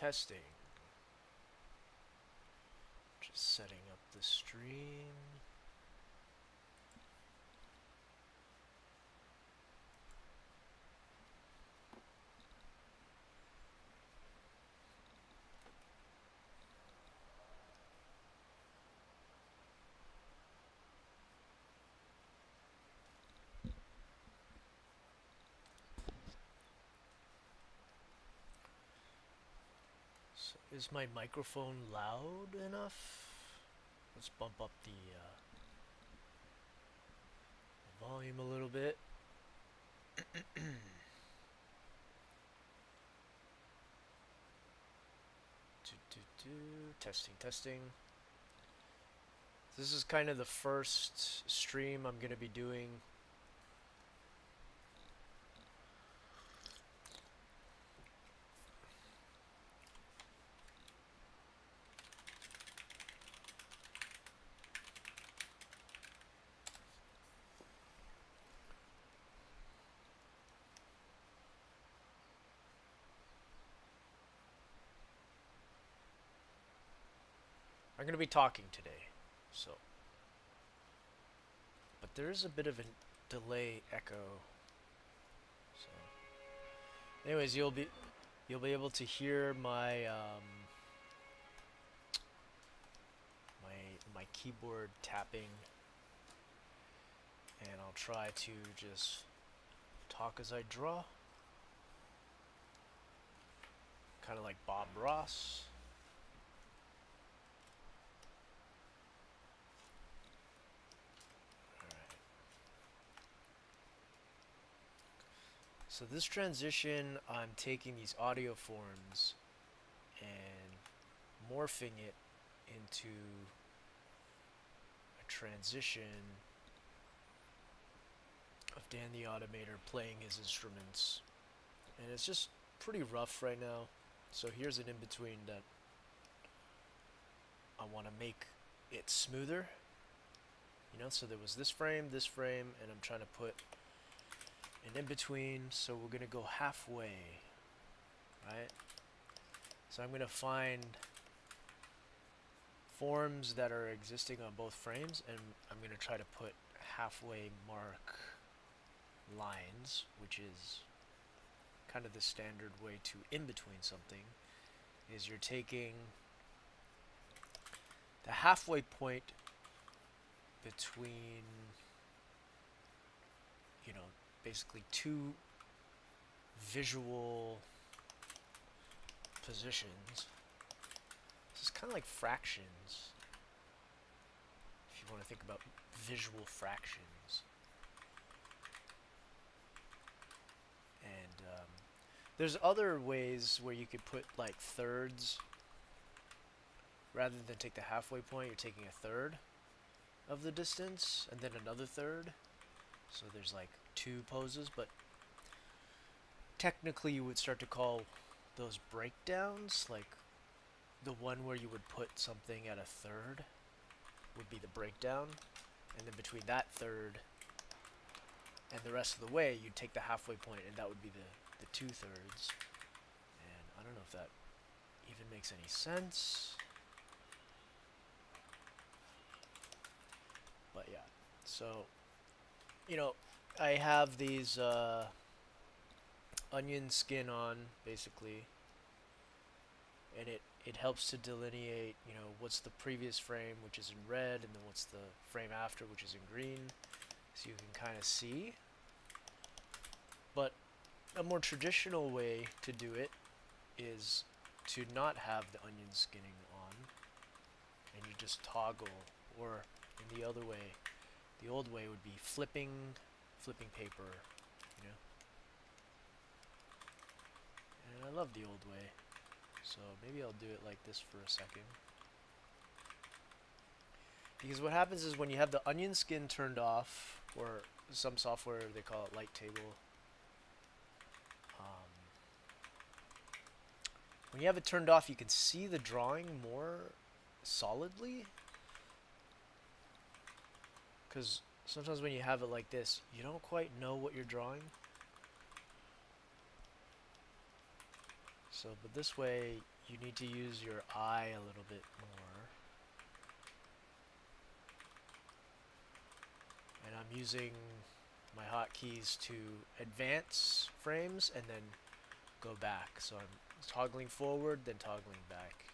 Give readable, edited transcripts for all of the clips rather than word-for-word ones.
testing. Just setting up the stream. So is my microphone loud enough? Let's bump up the volume a little bit. Testing, testing. This is kind of the first stream I'm going to be doing. I'm going to be talking today, so. But there is a bit of a delay echo. So, anyways, you'll be able to hear my my keyboard tapping, and I'll try to just talk as I draw, kind of like Bob Ross. So this transition, I'm taking these audio forms and morphing it into a transition of Dan the Automator playing his instruments. And it's just pretty rough right now. So here's an in-between that I want to make it smoother. You know, so there was this frame, and I'm trying to put an in-between, so we're going to go halfway, right? So I'm going to find forms that are existing on both frames, and I'm going to try to put halfway mark lines, which is kind of the standard way to in-between something, is you're taking the halfway point between, you know, basically two visual positions. This is kind of like fractions, if you want to think about visual fractions. And there's other ways where you could put like thirds. Rather than take the halfway point, you're taking a third of the distance and then another third. So there's like two poses, but technically you would start to call those breakdowns. Like the one where you would put something at a third would be the breakdown, and then between that third and the rest of the way you'd take the halfway point, and that would be the 2/3. And I don't know if that even makes any sense, but yeah. So, you know, I have these onion skin on, basically, and it helps to delineate, you know, what's the previous frame, which is in red, and then what's the frame after, which is in green, so you can kind of see. But a more traditional way to do it is to not have the onion skinning on, and you just toggle, or in the other way, the old way would be flipping paper, you know. And I love the old way, so maybe I'll do it like this for a second. Because what happens is when you have the onion skin turned off, or some software they call it light table, when you have it turned off, you can see the drawing more solidly. Because sometimes when you have it like this, you don't quite know what you're drawing. So, but this way, you need to use your eye a little bit more. And I'm using my hotkeys to advance frames and then go back. So I'm toggling forward, then toggling back.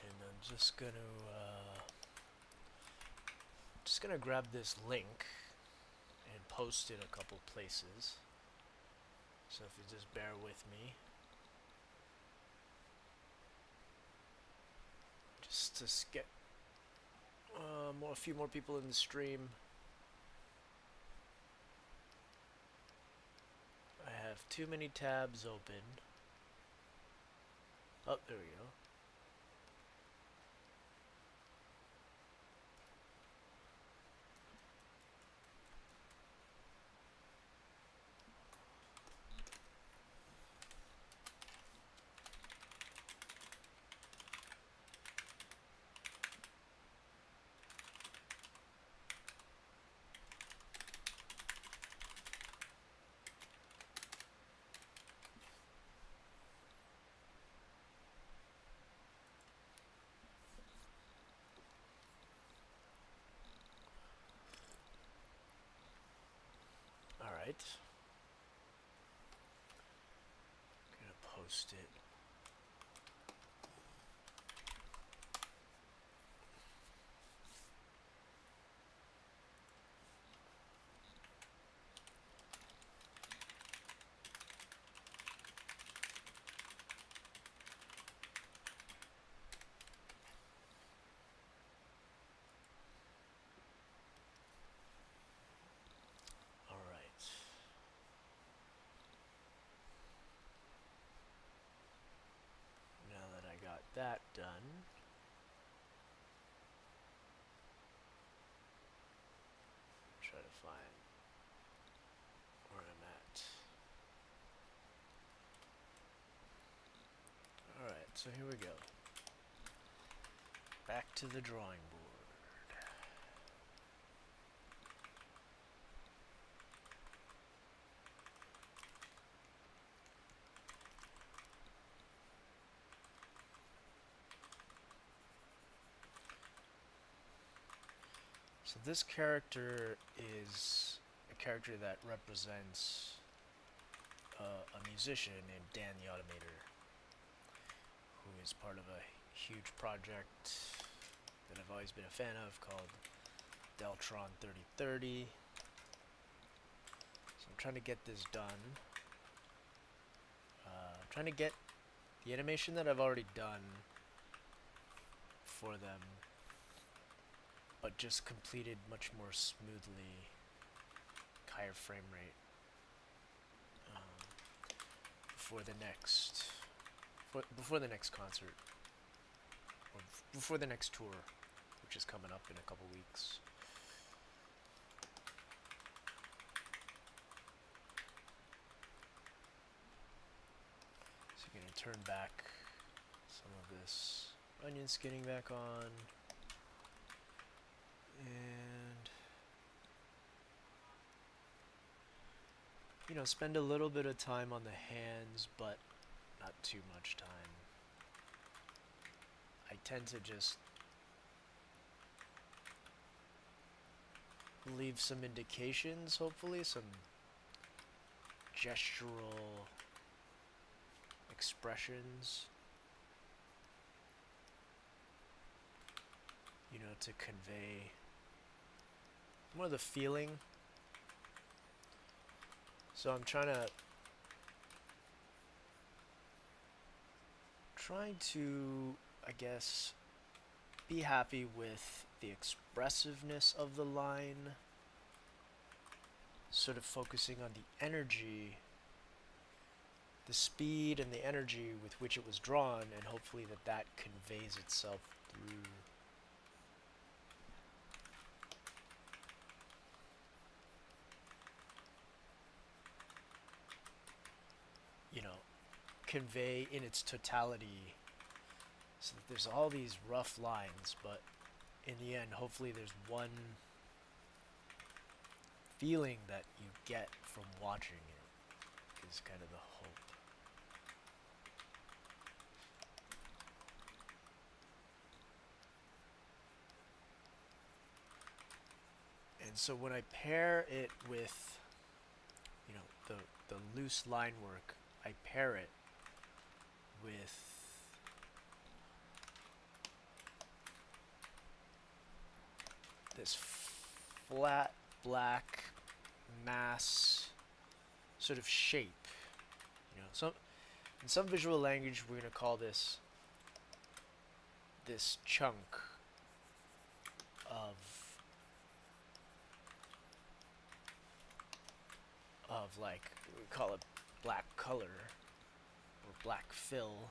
And I'm just gonna grab this link and post it a couple places. So if you just bear with me. Just to get a few more people in the stream. I have too many tabs open. Oh, there we go. Alright. Gonna post it. Alright. Now that I got that done, try to find where I'm at. Alright, so here we go. Back to the drawing board. So this character is a character that represents a musician named Dan the Automator, who is part of a huge project that I've always been a fan of called Deltron 3030. So I'm trying to get this done. I'm trying to get the animation that I've already done for them, but just completed much more smoothly, higher frame rate, before the next concert, or before the next tour, which is coming up in a couple weeks. So you're gonna turn back some of this onion skinning back on, and you know, spend a little bit of time on the hands, but not too much time. I tend to just leave some indications, hopefully, some gestural expressions, you know, to convey more of the feeling. So I'm trying to, I guess, be happy with the expressiveness of the line, sort of focusing on the energy, the speed and the energy with which it was drawn, and hopefully that conveys itself through. You know, convey in its totality So that there's all these rough lines, but in the end, hopefully there's one feeling that you get from watching it, is kind of the hope. And so when I pair it with, you know, the loose line work, I pair it with this flat black mass sort of shape. You know, so in some visual language we're going to call this chunk of like, we call it black color or black fill.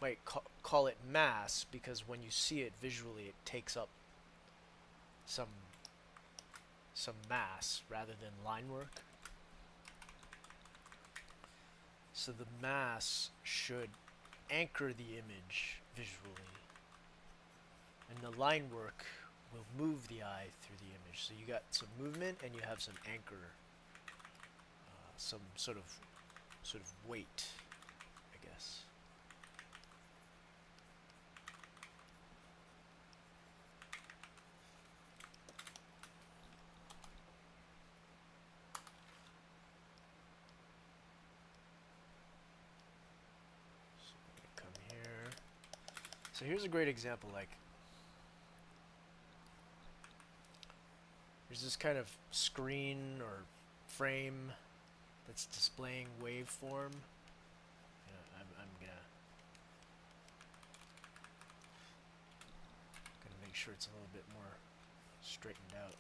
Might call it mass because when you see it visually it takes up some mass rather than line work. So the mass should anchor the image visually, and the line work will move the eye through the image. So you got some movement and you have some anchor, some sort of weight, I guess. So come here. So here's a great example. Like, there's this kind of screen or frame that's displaying waveform. I'm gonna make sure it's a little bit more straightened out.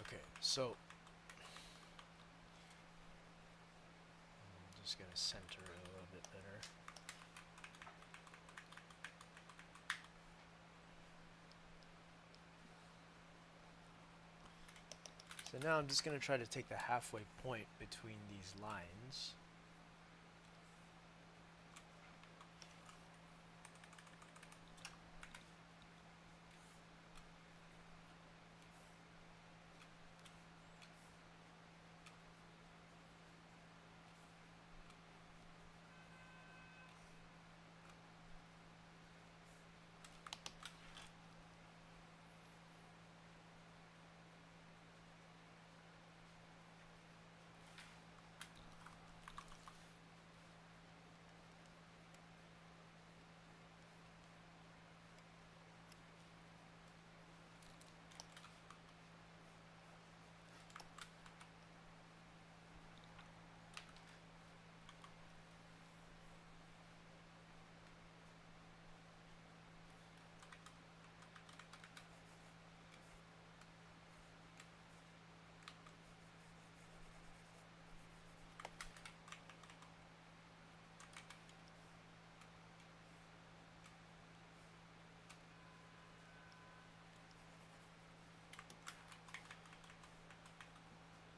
Okay, so I'm just gonna center it a little bit better. So now I'm just going to try to take the halfway point between these lines.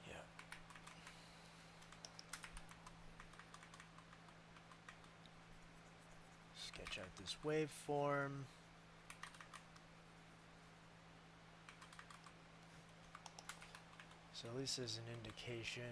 Yeah. Sketch out this waveform. So at least as an indication.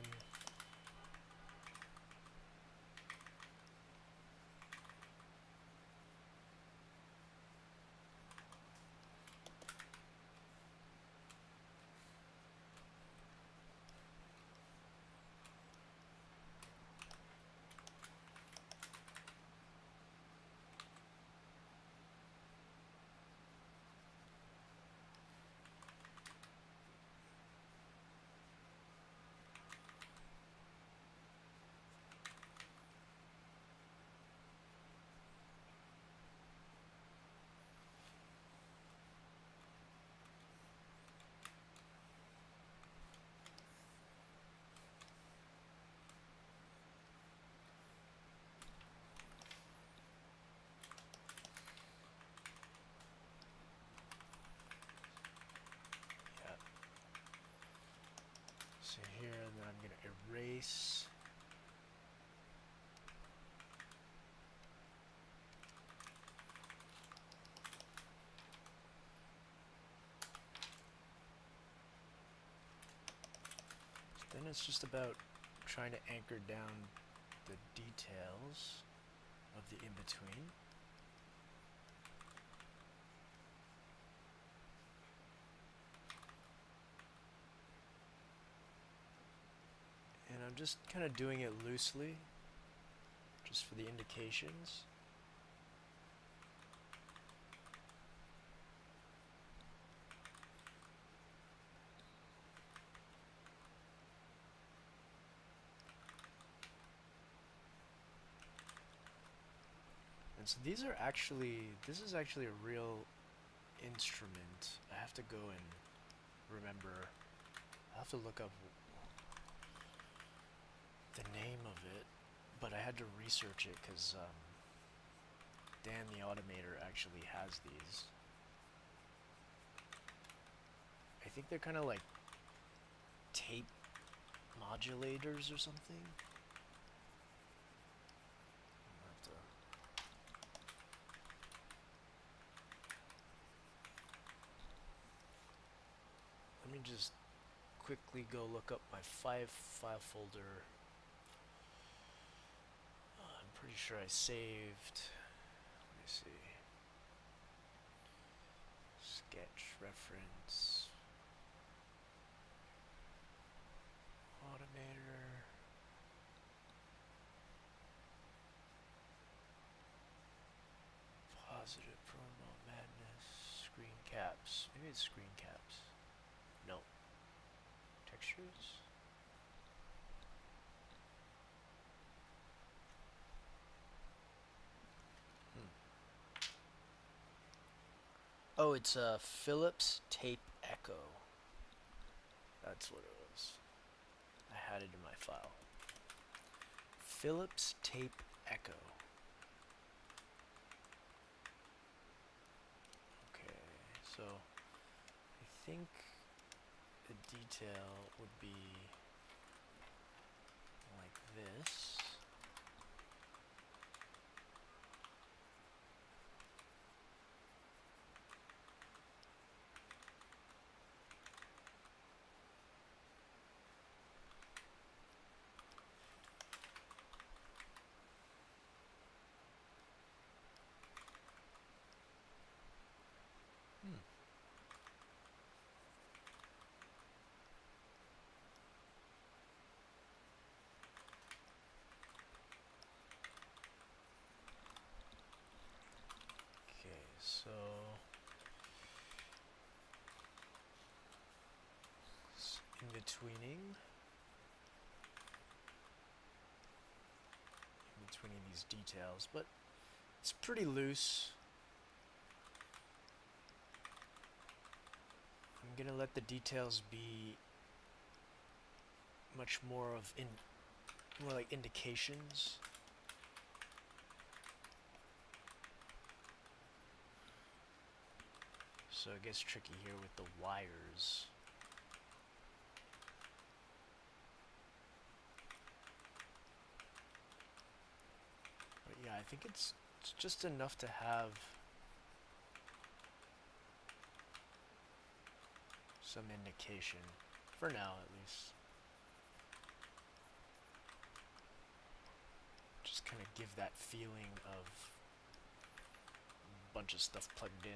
erase. So then it's just about trying to anchor down the details of the in-between. And I'm just kind of doing it loosely, just for the indications. And so these are actually, this is actually a real instrument. I have to go and remember, I have to look up the name of it, but I had to research it because Dan the Automator actually has these. I think they're kind of like tape modulators or something. Let me just quickly go look up my file folder. I'm pretty sure I saved. Let me see. Sketch reference. Automator. Positive promo madness. Screen caps. Maybe it's screen caps. No. Textures. Oh, it's a Philips Tape Echo. That's what it was. I had it in my file. Philips Tape Echo. Okay, so I think the detail would be like this. Okay, so in between these details, but it's pretty loose. I'm gonna let the details be much more of more like indications. So it gets tricky here with the wires. But yeah, I think it's just enough to have some indication, for now at least. Just kind of give that feeling of a bunch of stuff plugged in.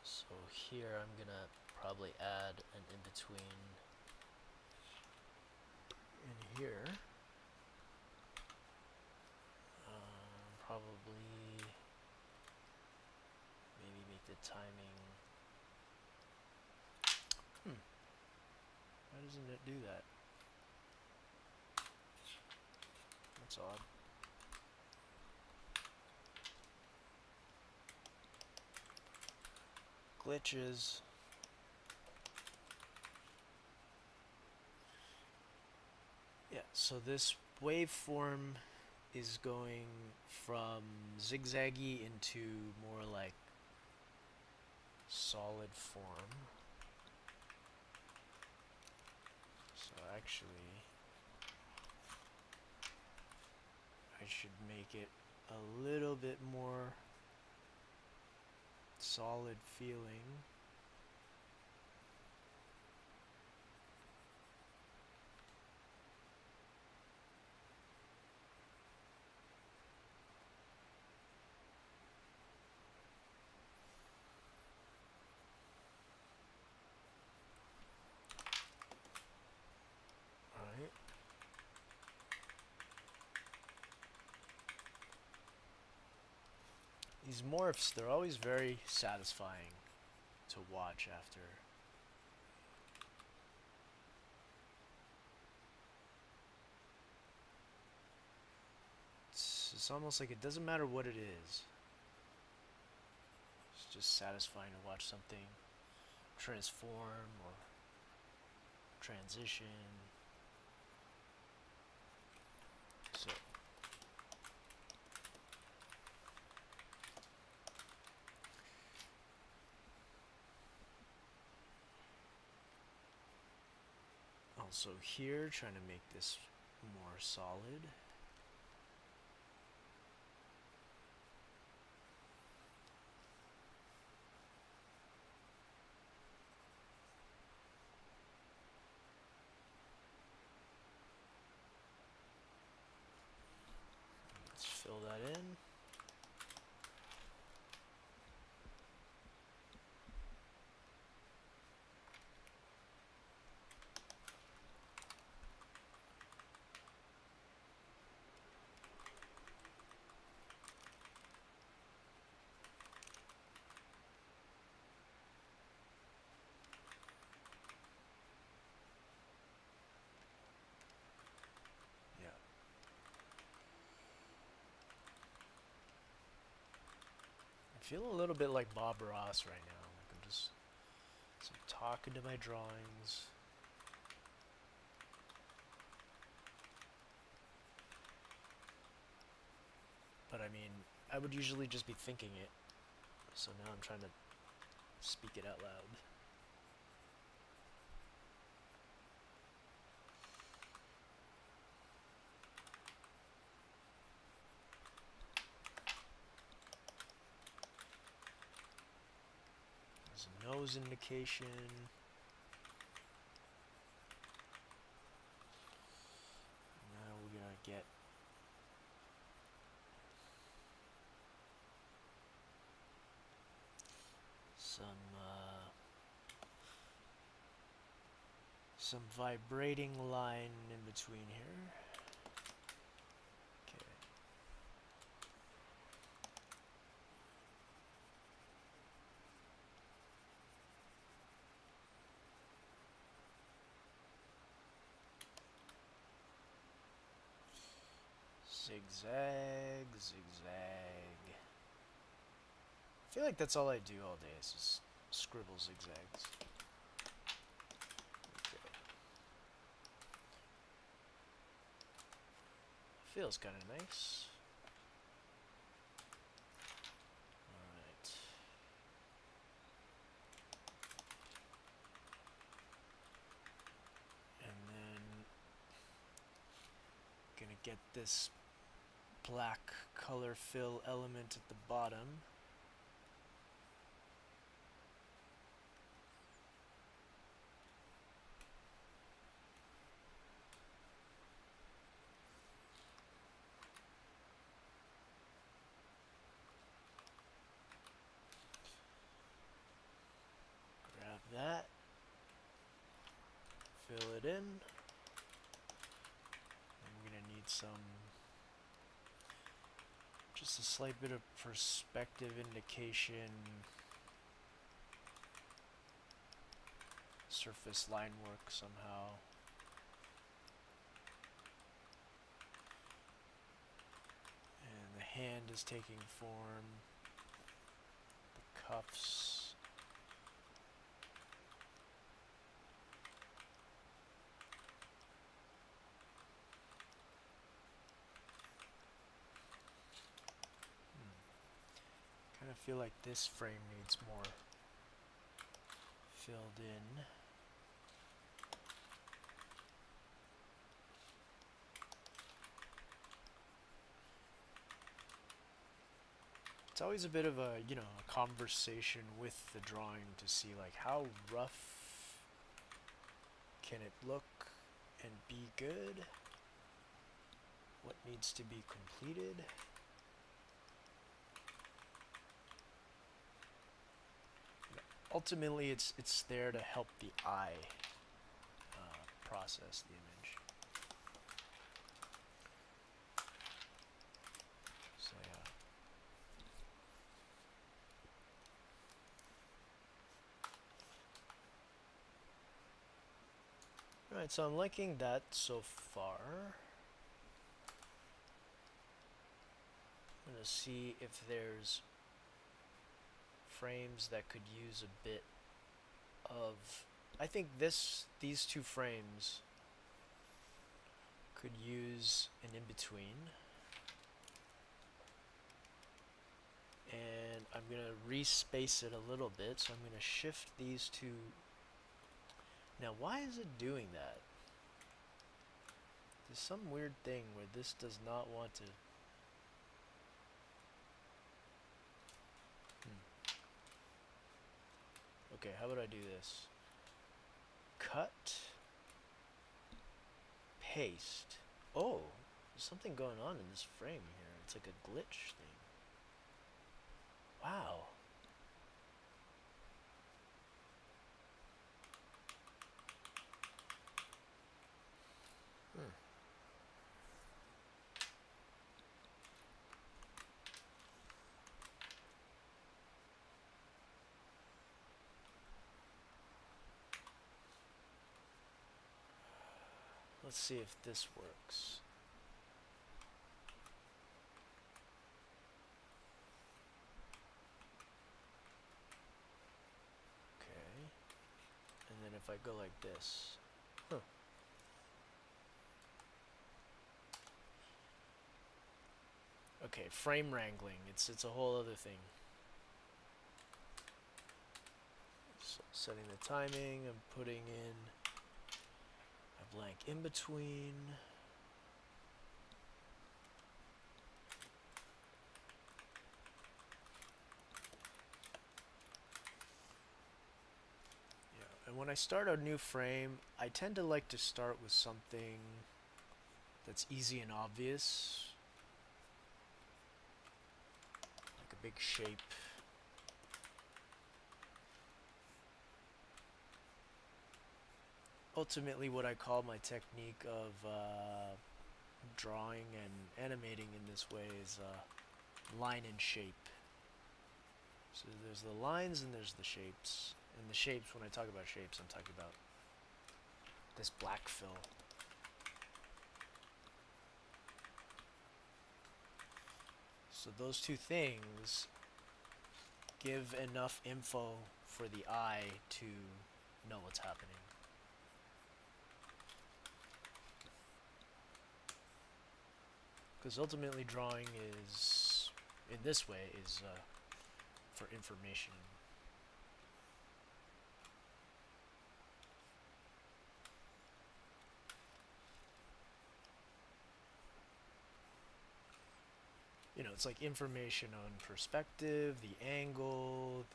So here I'm gonna probably add an in-between in here. Probably the timing. Why doesn't it do that? That's odd. Glitches. Yeah, so this waveform is going from zigzaggy into more like solid form. So actually, I should make it a little bit more solid feeling. Alright. These morphs, they're always very satisfying to watch after. It's almost like it doesn't matter what it is. It's just satisfying to watch something transform or transition. So also here, trying to make this more solid. Let's fill that in. I feel a little bit like Bob Ross right now. Like I'm just talking to my drawings. But I mean, I would usually just be thinking it. So now I'm trying to speak it out loud. There's a nose indication. Now we're gonna get some vibrating line in between here. Okay. Zigzag, zigzag. I feel like that's all I do all day is just scribble zigzags. Feels kind of nice. Alright. And then gonna get this black color fill element at the bottom. That, fill it in. I'm gonna need just a slight bit of perspective indication surface line work somehow. And the hand is taking form. The cuffs. Kind of feel like this frame needs more filled in. It's always a bit of a, you know, a conversation with the drawing to see like how rough can it look and be good? What needs to be completed? Ultimately, it's there to help the eye process the image. So yeah. Alright, so I'm liking that so far. I'm going to see if there's frames that could use a bit of... I think these two frames could use an in-between. And I'm going to respace it a little bit, so I'm going to shift these two. Now, why is it doing that? There's some weird thing where this does not want to... Okay, how would I do this? Cut. Paste. Oh, there's something going on in this frame here. It's like a glitch thing. Wow. Let's see if this works. Okay. And then if I go like this. Huh. Okay, frame wrangling. It's a whole other thing. So setting the timing, I'm putting in a blank in between. Yeah, and when I start a new frame, I tend to like to start with something that's easy and obvious. Like a big shape. Ultimately, what I call my technique of drawing and animating in this way is line and shape. So there's the lines and there's the shapes. And the shapes, when I talk about shapes, I'm talking about this black fill. So those two things give enough info for the eye to know what's happening. Because ultimately drawing is, in this way, is for information. You know, it's like information on perspective, the angle,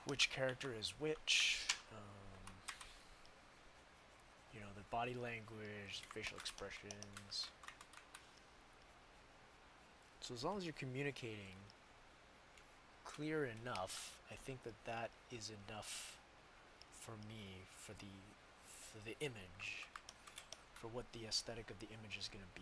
which character is which, you know, the body language, facial expressions. So as long as you're communicating clear enough, I think that is enough for me, for the image, for what the aesthetic of the image is going to be.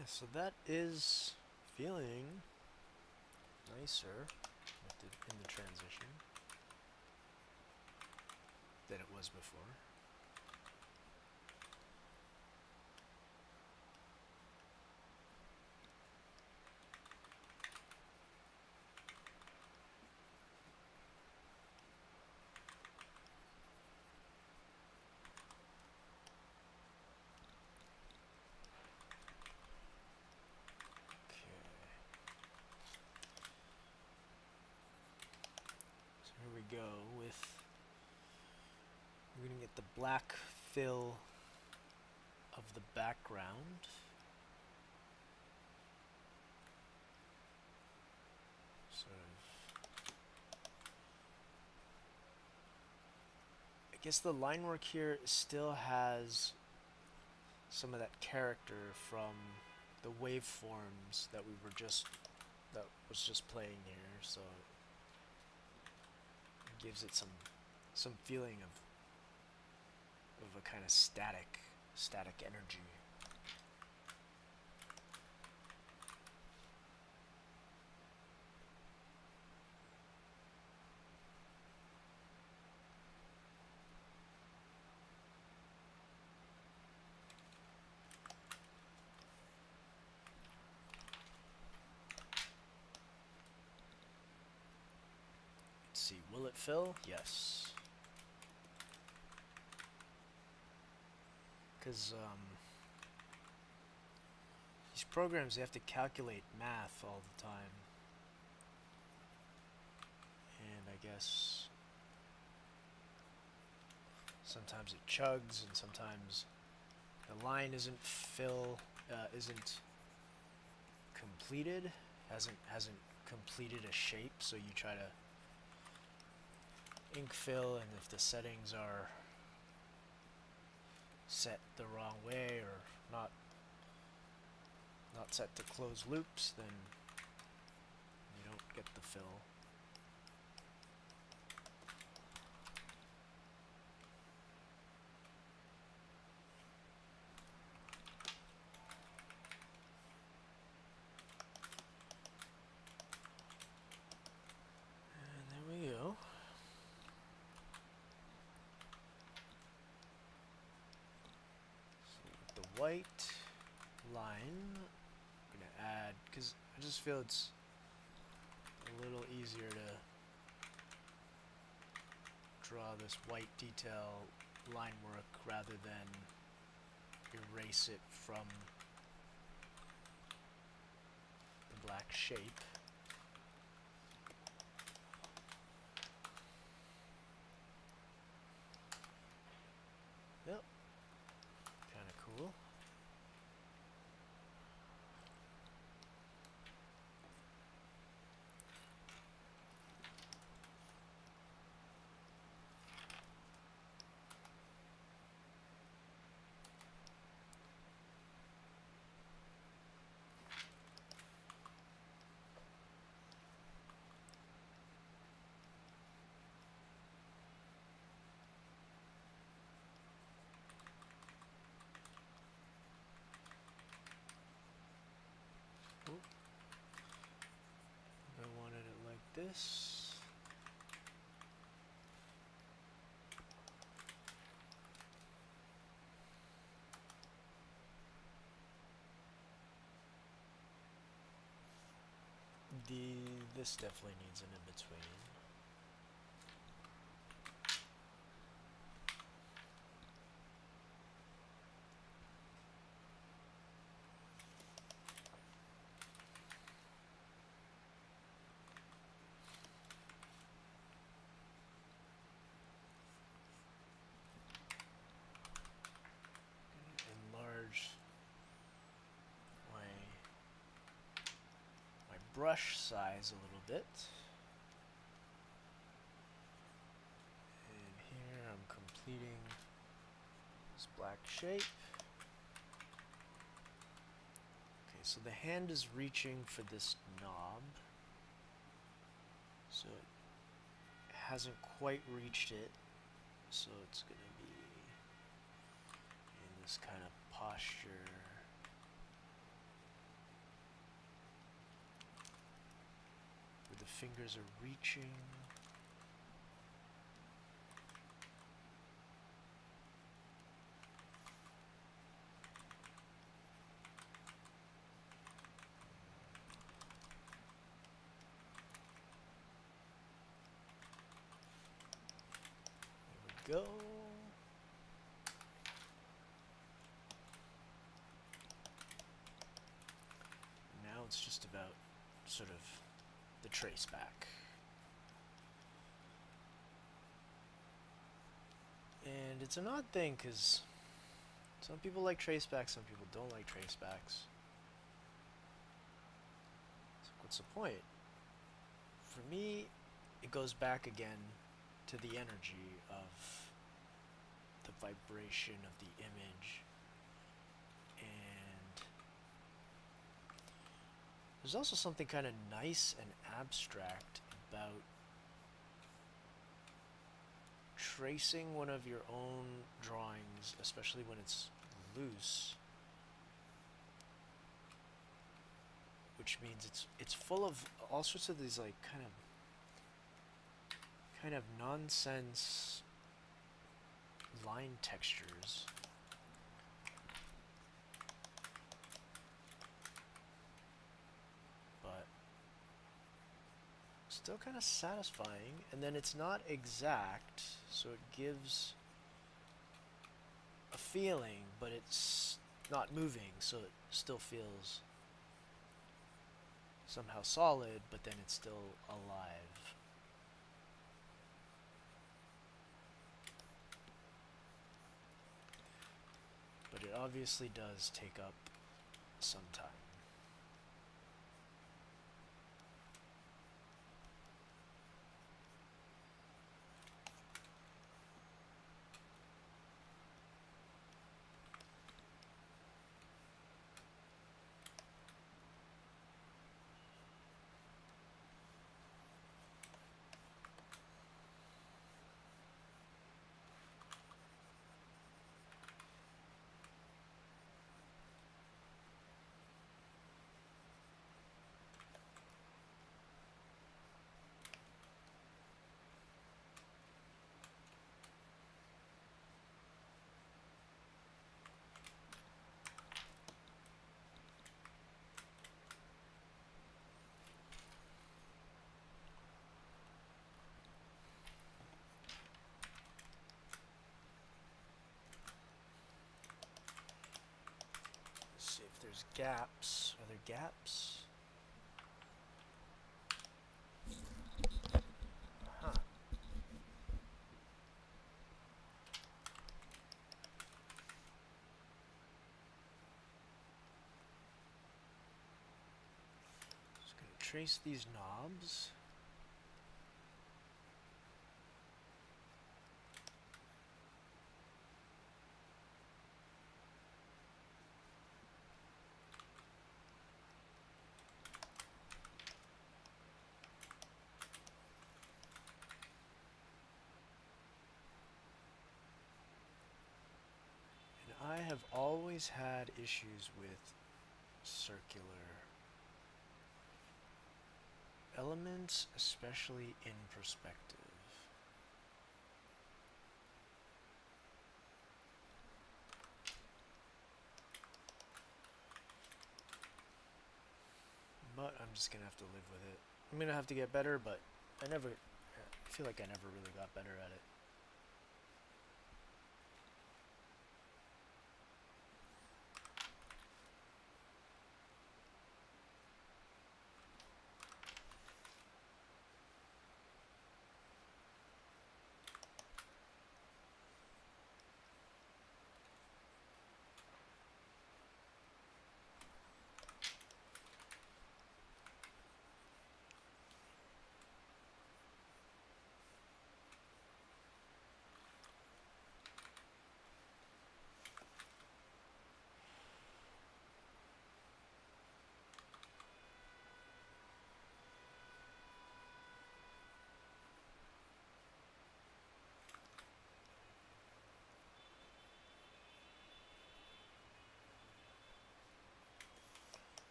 Yeah, so that is feeling nicer in the transition than it was before. Here we go with, we're going to get the black fill of the background. Sort of. I guess the line work here still has some of that character from the waveforms that was just playing here, so it gives it some feeling of a kind of static energy. Let's see, will it fill? Yes. Because these programs, they have to calculate math all the time. And I guess sometimes it chugs, and sometimes the line isn't completed, hasn't completed a shape, so you try to ink fill, and if the settings are set the wrong way or not set to closed loops, then you don't get the fill. And there we go. So with the white line, I'm going to add, because I just feel it's a little easier to draw this white detail line work rather than erase it from the black shape. Yep, kind of cool. I wanted it like this. This definitely needs an in-between. Enlarge my brush size a little bit. And here I'm completing this black shape. Okay, so the hand is reaching for this knob. So it hasn't quite reached it. So it's going to be in this kind of posture. fingers are reaching. There we go. Now it's just about sort of the trace back. And it's an odd thing because some people like tracebacks, some people don't like tracebacks. So what's the point? For me, it goes back again to the energy of the vibration of the image. And there's also something kind of nice and abstract about tracing one of your own drawings, especially when it's loose, which means it's full of all sorts of these like kind of nonsense line textures. But still kind of satisfying, and then it's not exact, so it gives a feeling, but it's not moving, so it still feels somehow solid, but then it's still alive. But it obviously does take up some time. See if there's gaps. Are there gaps? Huh. Just gonna trace these knobs. I have always had issues with circular elements, especially in perspective. But I'm just gonna have to live with it. I'm gonna have to get better, but I feel like I never really got better at it.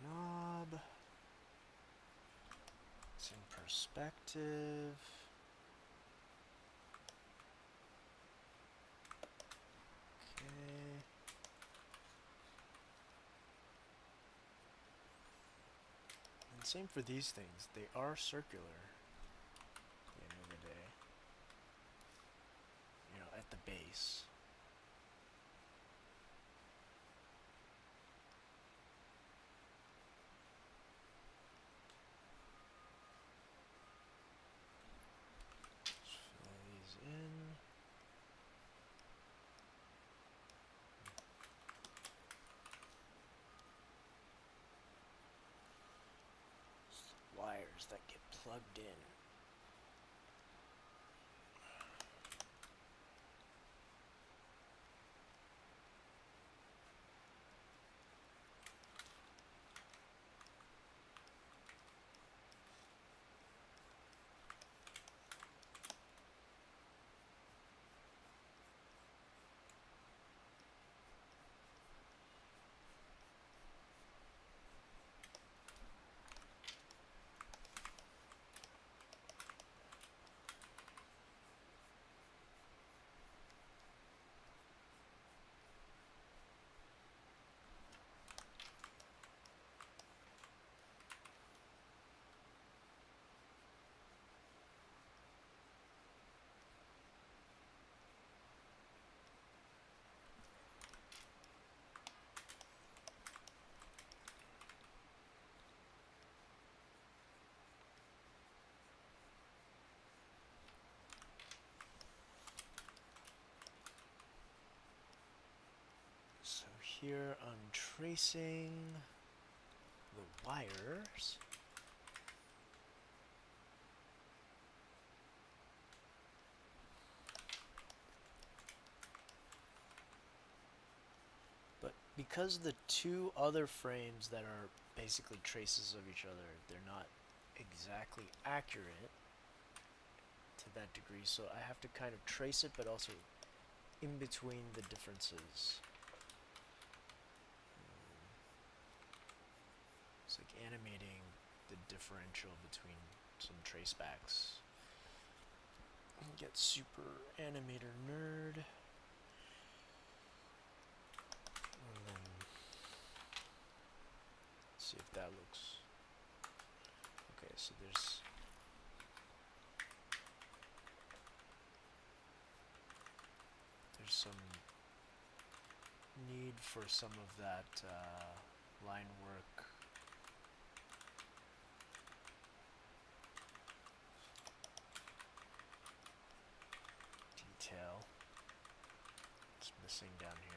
knob. It's in perspective. Okay. And same for these things. They are circular at the end of the day. You know, at the base. Fill these in. Wires that get plugged in. So here I'm tracing the wires. But because the two other frames that are basically traces of each other, they're not exactly accurate to that degree, so I have to kind of trace it, but also in between the differences. It's like animating the differential between some tracebacks. Get super animator nerd. And then see if that looks okay. So there's some need for some of that line work. Detail. It's missing down here.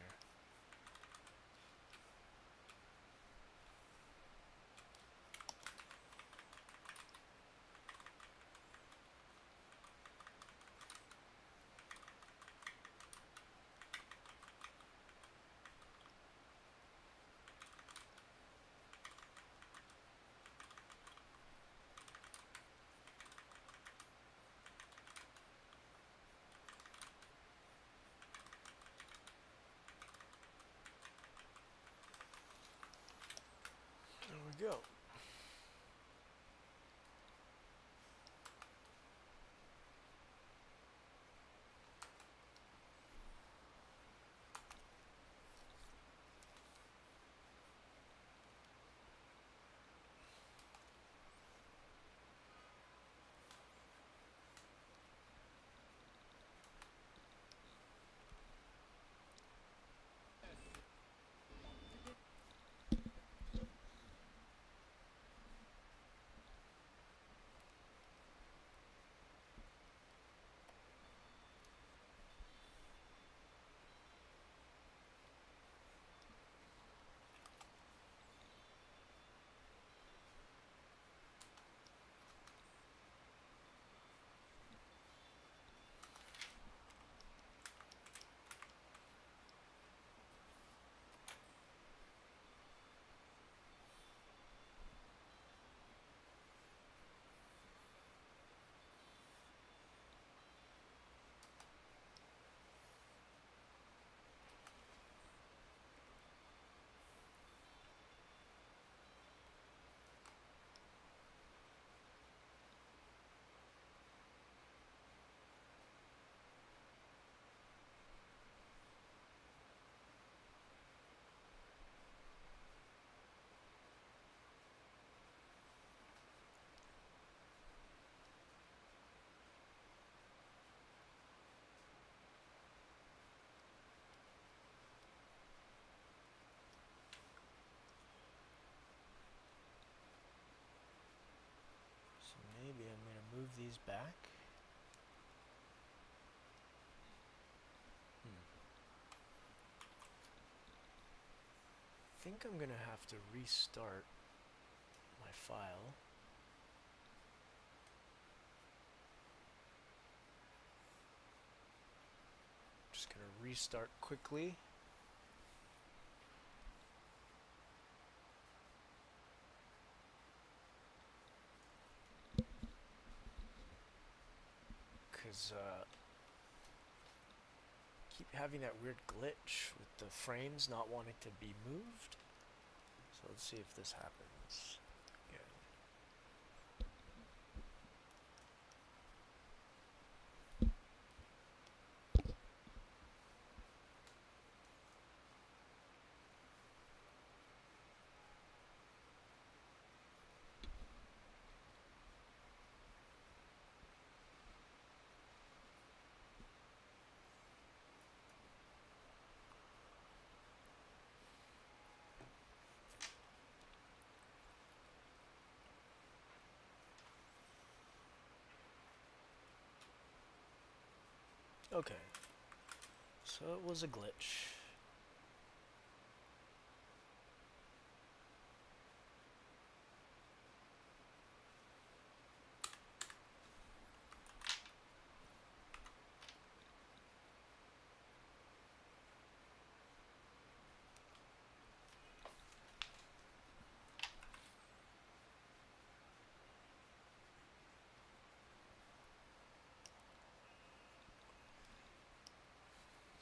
There we go. these back? I think I'm gonna have to restart my file. Just gonna restart quickly. Because keep having that weird glitch with the frames not wanting to be moved. So let's see if this happens again. Okay, so it was a glitch.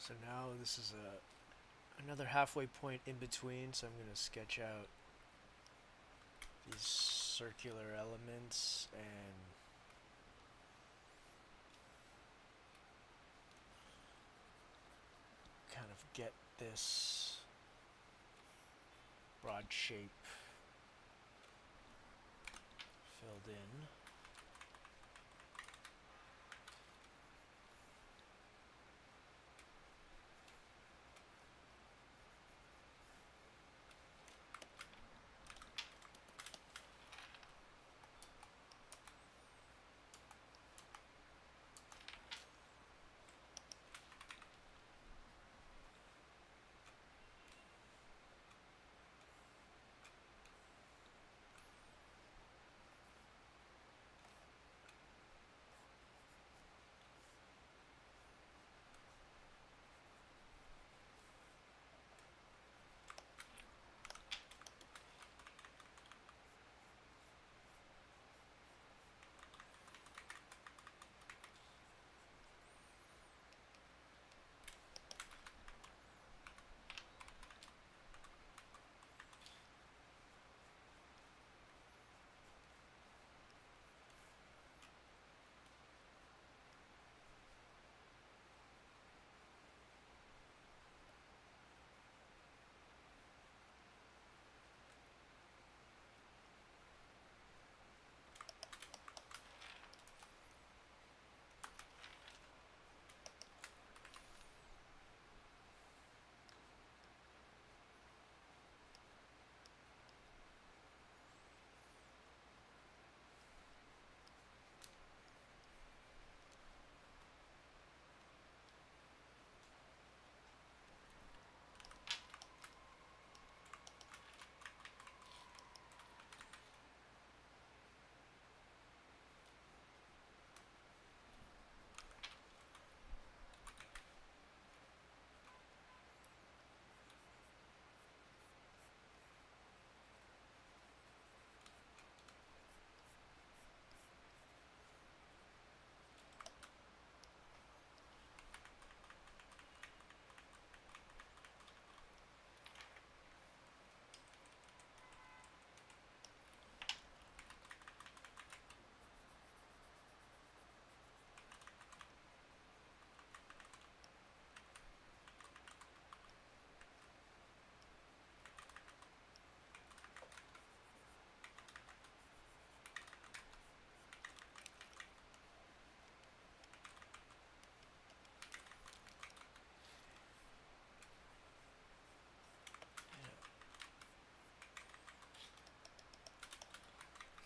So now this is another halfway point in between, so I'm going to sketch out these circular elements and kind of get this broad shape filled in.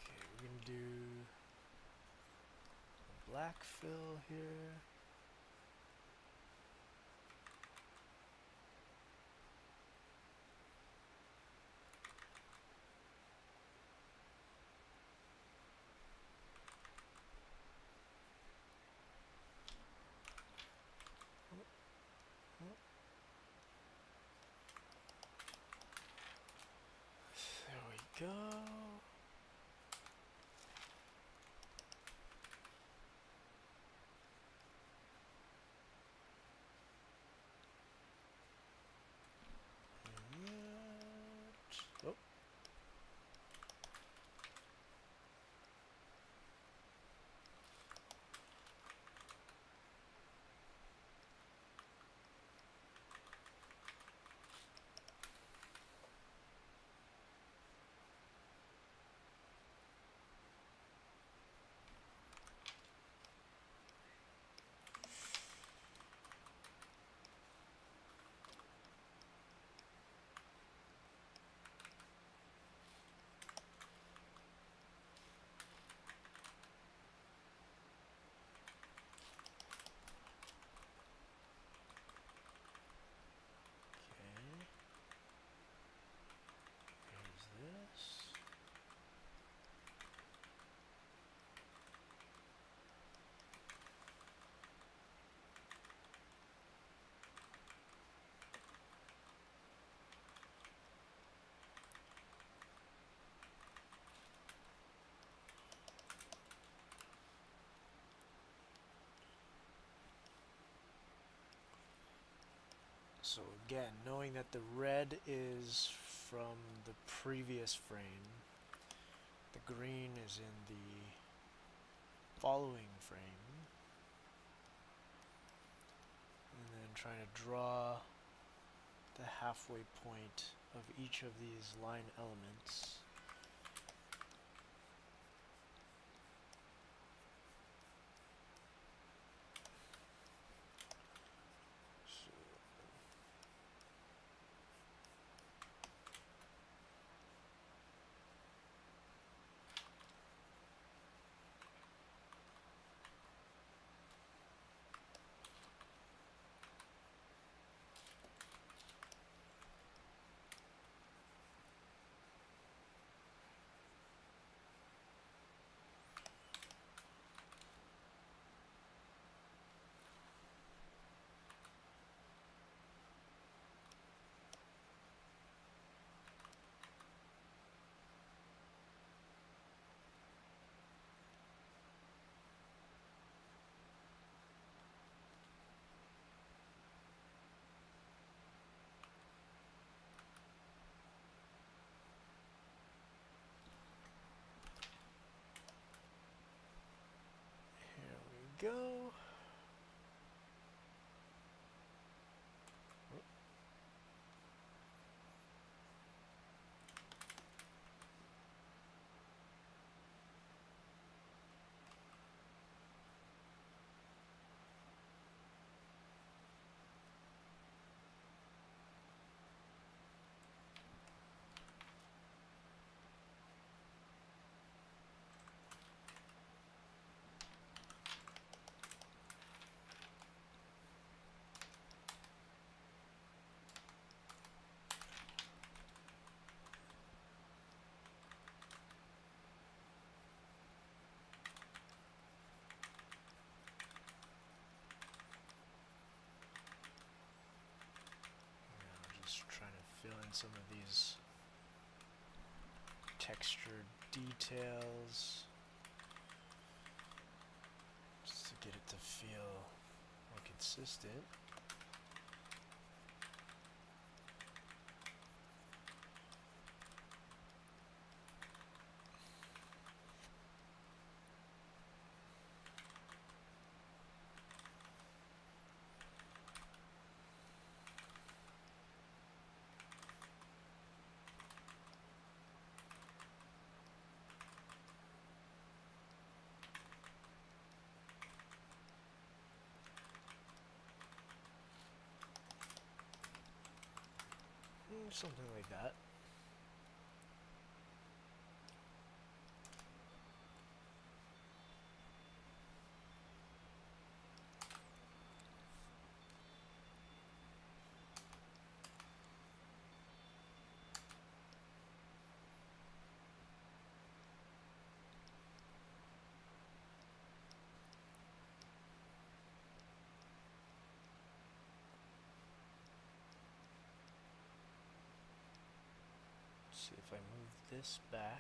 Okay, we're going to do black fill here. There we go. Oh. So again, knowing that the red is from the previous frame, the green is in the following frame, and then trying to draw the halfway point of each of these line elements. Here we go. Just trying to fill in some of these textured details just to get it to feel more consistent. Something like that. See if I move this back.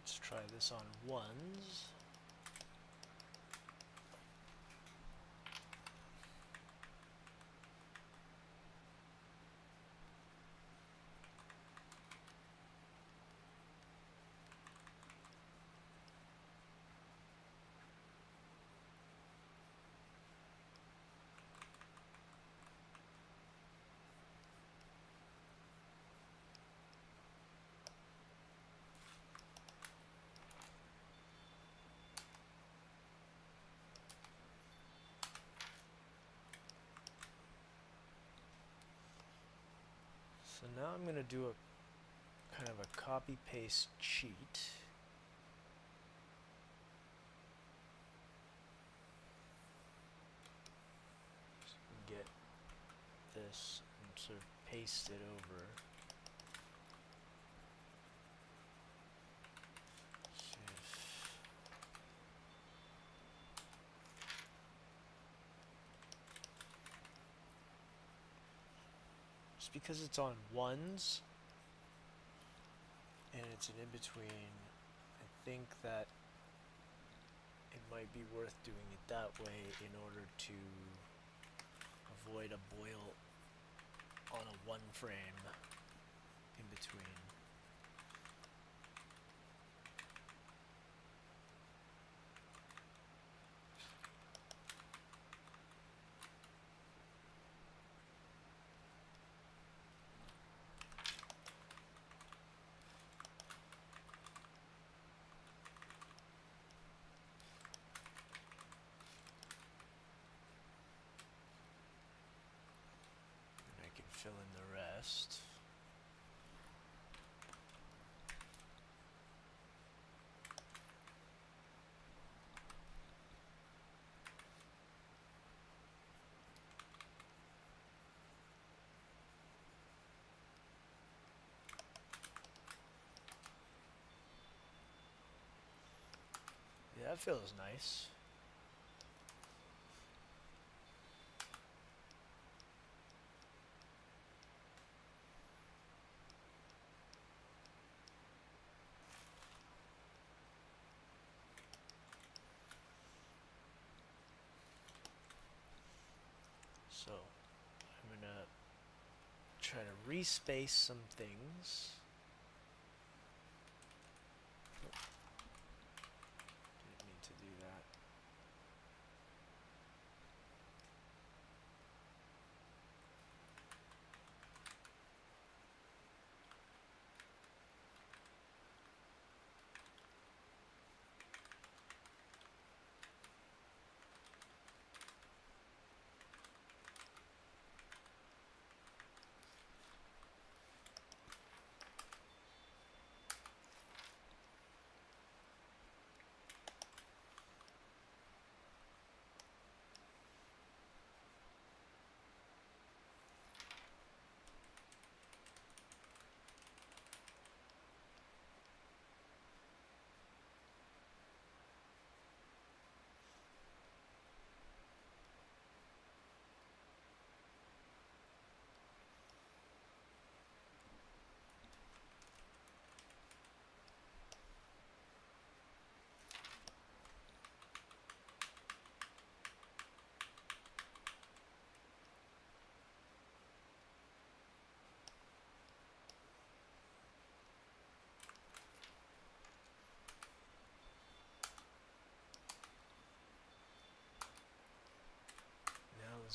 Let's try this on ones. So now I'm going to do a kind of a copy paste cheat. Get this and sort of paste it over. See if just because it's on ones and it's an in-between, I think that it might be worth doing it that way in order to avoid a boil on a one frame in between. And I can fill in the rest. Yeah, that feels nice. So I'm gonna try to respace some things. Didn't mean to do that.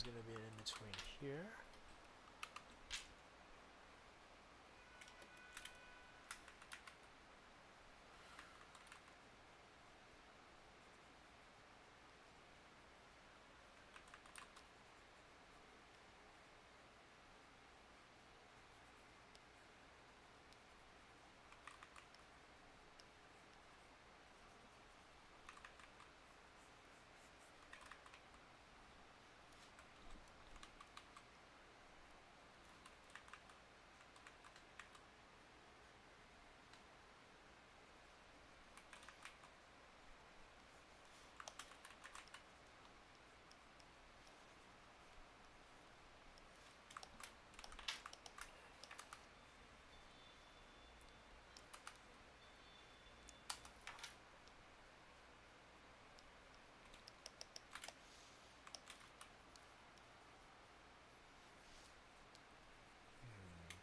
is going to be in between here.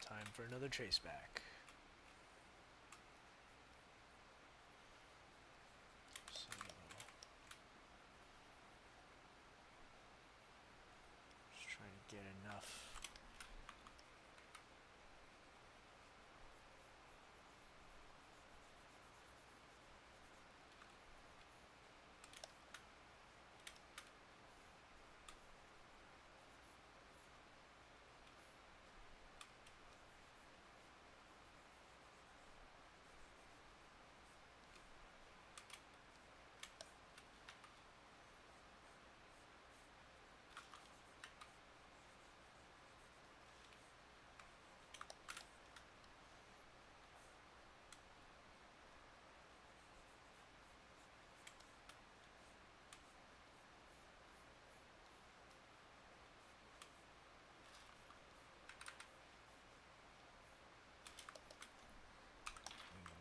Time for another traceback. So, just trying to get enough.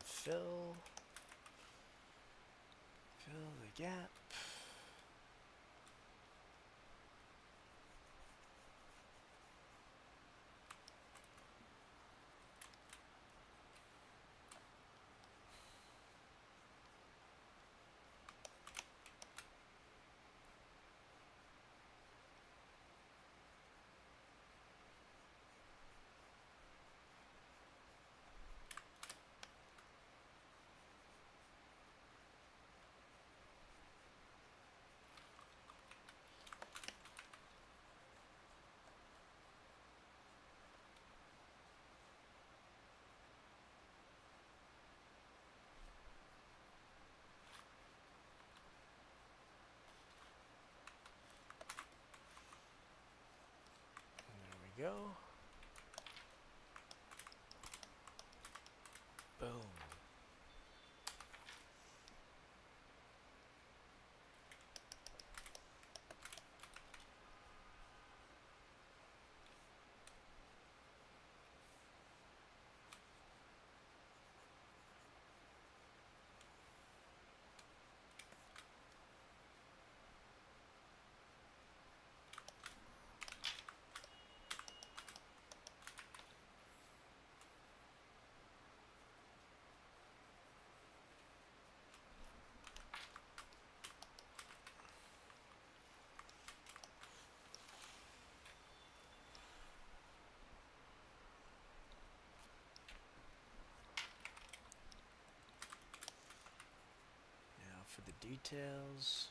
Fill the gap. Go. Boom. Now for the details.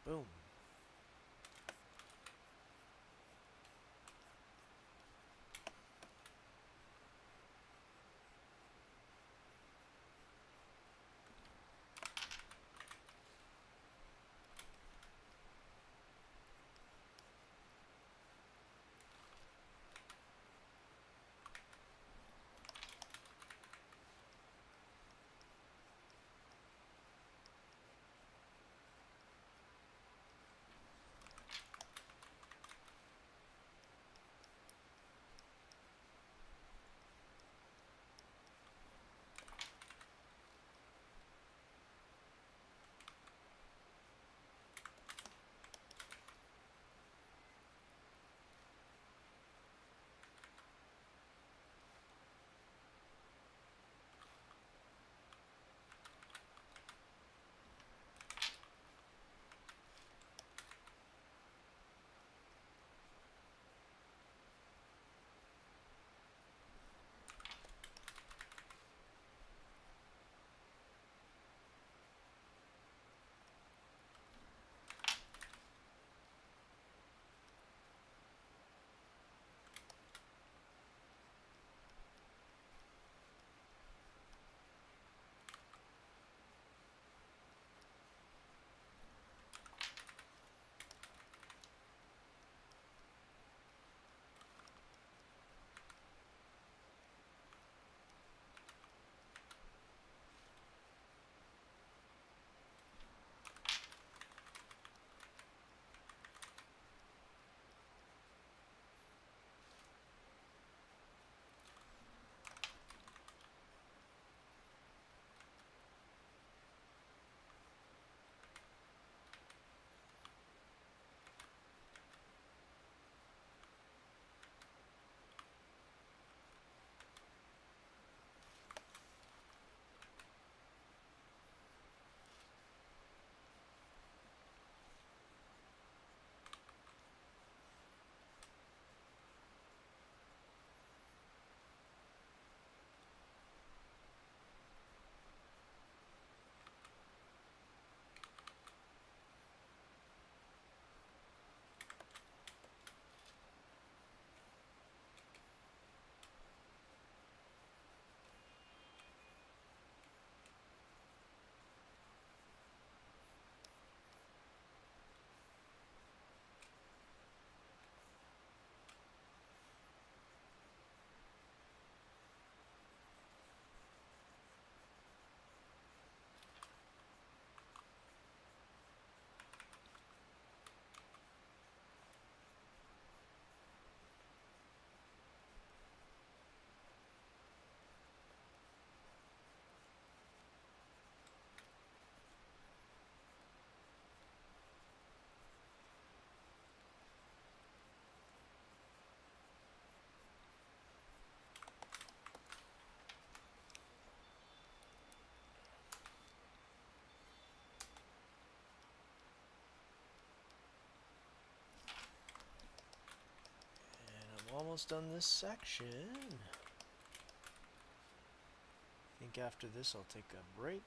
Boom. almost done this section. I think after this I'll take a break.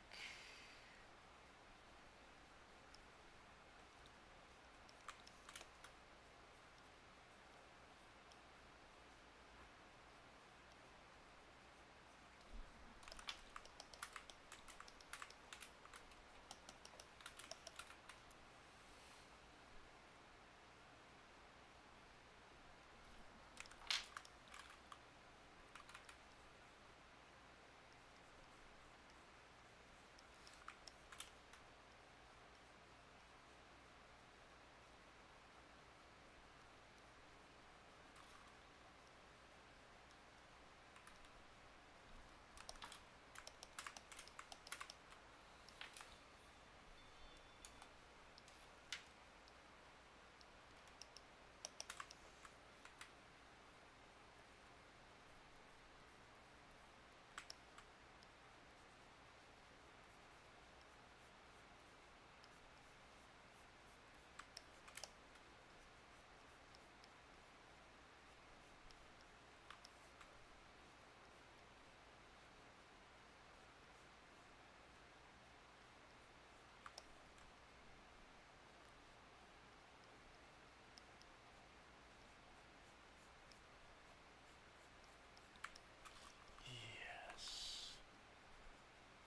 Yes.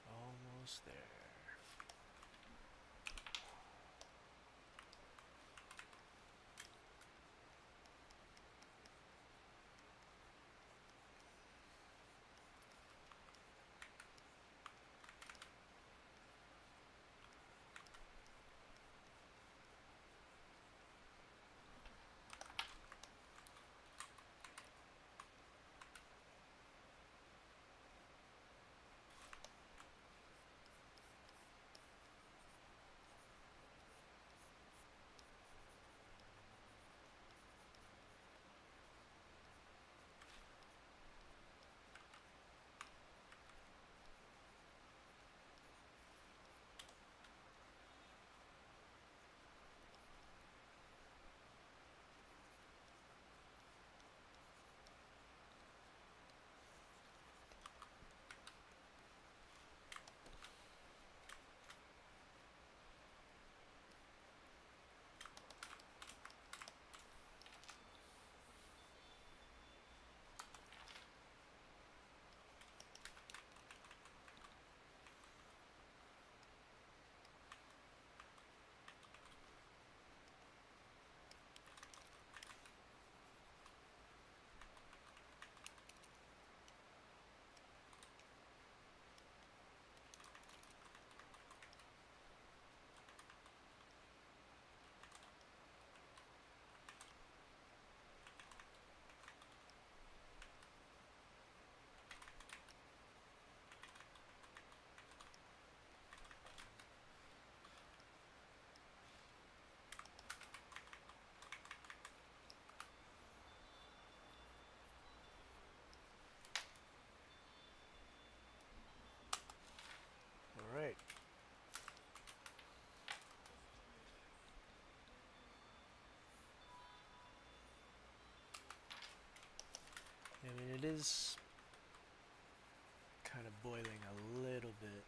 Almost there. All right. I mean, it is kind of boiling a little bit.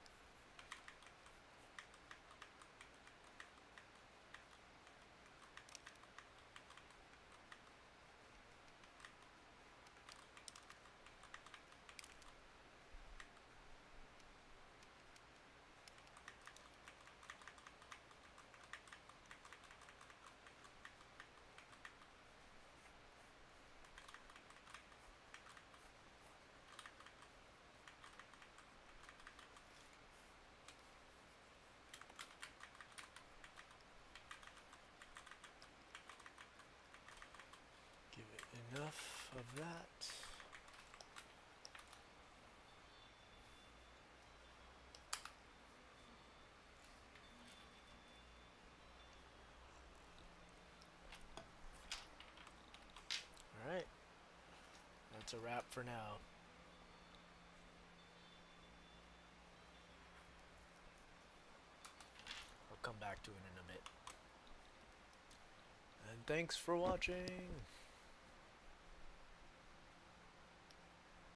Give it enough of that. All right. That's a wrap for now. I'll come back to it in a bit. And thanks for watching.